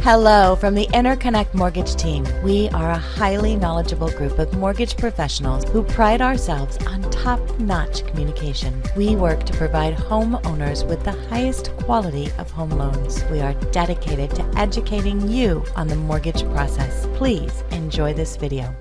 Hello from the Interconnect Mortgage Team. We are a highly knowledgeable group of mortgage professionals who pride ourselves on top-notch communication. We work to provide homeowners with the highest quality of home loans. We are dedicated to educating you on the mortgage process. Please enjoy this video.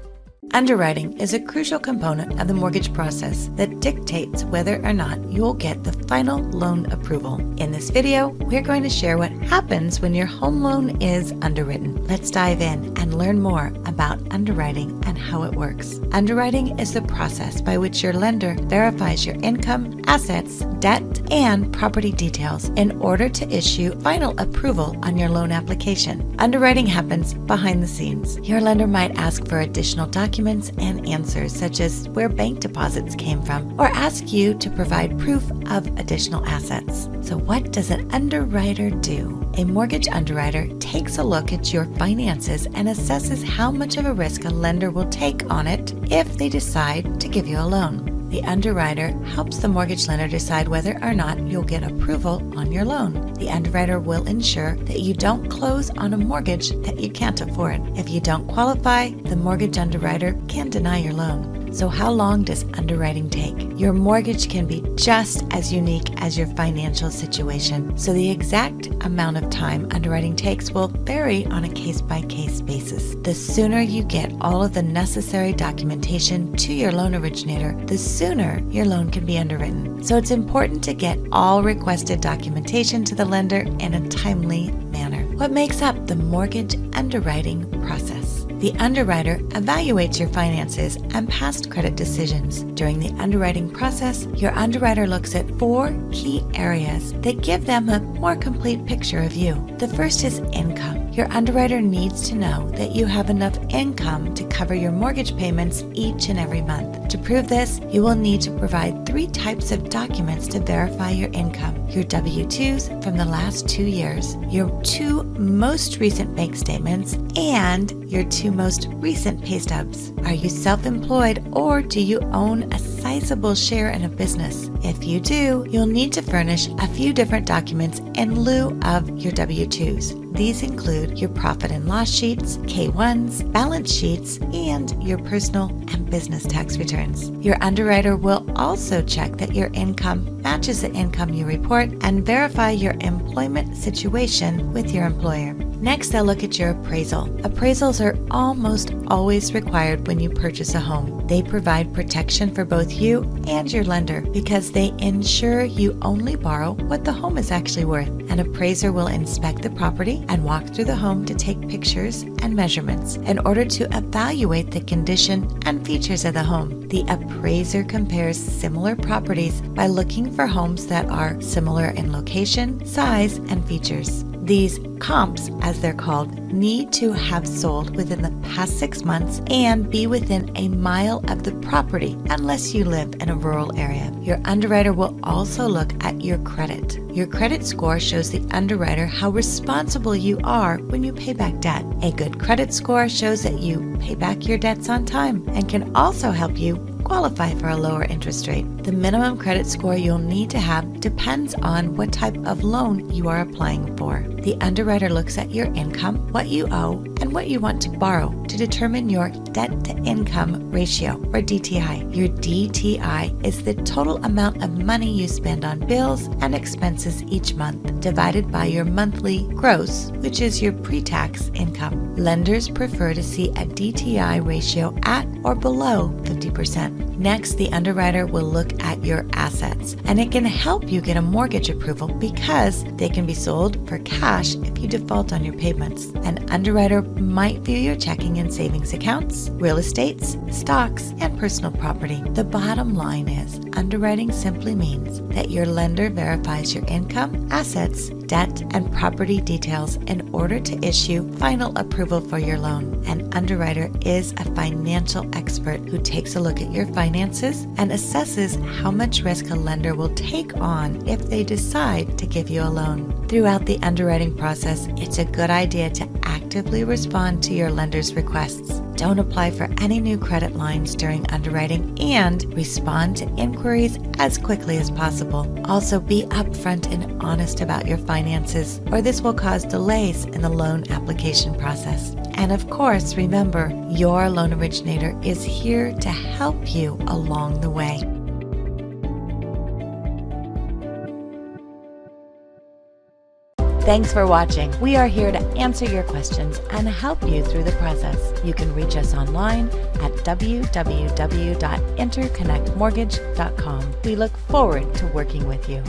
Underwriting is a crucial component of the mortgage process that dictates whether or not you'll get the final loan approval. In this video, we're going to share what happens when your home loan is underwritten. Let's dive in and learn more about underwriting and how it works. Underwriting is the process by which your lender verifies your income, assets, debt, and property details in order to issue final approval on your loan application. Underwriting happens behind the scenes. Your lender might ask for additional documents and answers such as where bank deposits came from, or ask you to provide proof of additional assets. So what does an underwriter do? A mortgage underwriter takes a look at your finances and assesses how much of a risk a lender will take on it if they decide to give you a loan. The underwriter helps the mortgage lender decide whether or not you'll get approval on your loan. The underwriter will ensure that you don't close on a mortgage that you can't afford. If you don't qualify, the mortgage underwriter can deny your loan. So how long does underwriting take? Your mortgage can be just as unique as your financial situation, so the exact amount of time underwriting takes will vary on a case-by-case basis. The sooner you get all of the necessary documentation to your loan originator, the sooner your loan can be underwritten. So it's important to get all requested documentation to the lender in a timely manner. What makes up the mortgage underwriting process? The underwriter evaluates your finances and past credit decisions. During the underwriting process, your underwriter looks at 4 key areas that give them a more complete picture of you. The first is income. Your underwriter needs to know that you have enough income to cover your mortgage payments each and every month. To prove this, you will need to provide 3 types of documents to verify your income: your W-2s from the last 2 years, your 2 most recent bank statements, and your 2 most recent pay stubs. Are you self-employed, or do you own a sizable share in a business? If you do, you'll need to furnish a few different documents in lieu of your W-2s. These include your profit and loss sheets, K-1s, balance sheets, and your personal and business tax returns. Your underwriter will also check that your income matches the income you report and verify your employment situation with your employer. Next, they'll look at your appraisal. Appraisals are almost always required when you purchase a home. They provide protection for both you and your lender because they ensure you only borrow what the home is actually worth. An appraiser will inspect the property and walk through the home to take pictures and measurements in order to evaluate the condition and features of the home. The appraiser compares similar properties by looking for homes that are similar in location, size, and features. These comps, as they're called, need to have sold within the past 6 months and be within a mile of the property unless you live in a rural area. Your underwriter will also look at your credit. Your credit score shows the underwriter how responsible you are when you pay back debt. A good credit score shows that you pay back your debts on time and can also help you qualify for a lower interest rate. The minimum credit score you'll need to have depends on what type of loan you are applying for. The underwriter looks at your income, what you owe, and what you want to borrow to determine your debt-to-income ratio, or DTI. Your DTI is the total amount of money you spend on bills and expenses each month, divided by your monthly gross, which is your pre-tax income. Lenders prefer to see a DTI ratio at or below 50%. Next, the underwriter will look at your assets, and it can help you get a mortgage approval because they can be sold for cash if you default on your payments. An underwriter might view your checking and savings accounts, real estates, stocks, and personal property. The bottom line is, underwriting simply means that your lender verifies your income, assets, debt, and property details in order to issue final approval for your loan. An underwriter is a financial expert who takes a look at your finances and assesses how much risk a lender will take on if they decide to give you a loan. Throughout the underwriting process, it's a good idea to actively proactively respond to your lender's requests. Don't apply for any new credit lines during underwriting and respond to inquiries as quickly as possible. Also, be upfront and honest about your finances, or this will cause delays in the loan application process. And of course, remember, your loan originator is here to help you along the way. Thanks for watching. We are here to answer your questions and help you through the process. You can reach us online at www.interconnectmortgage.com. We look forward to working with you.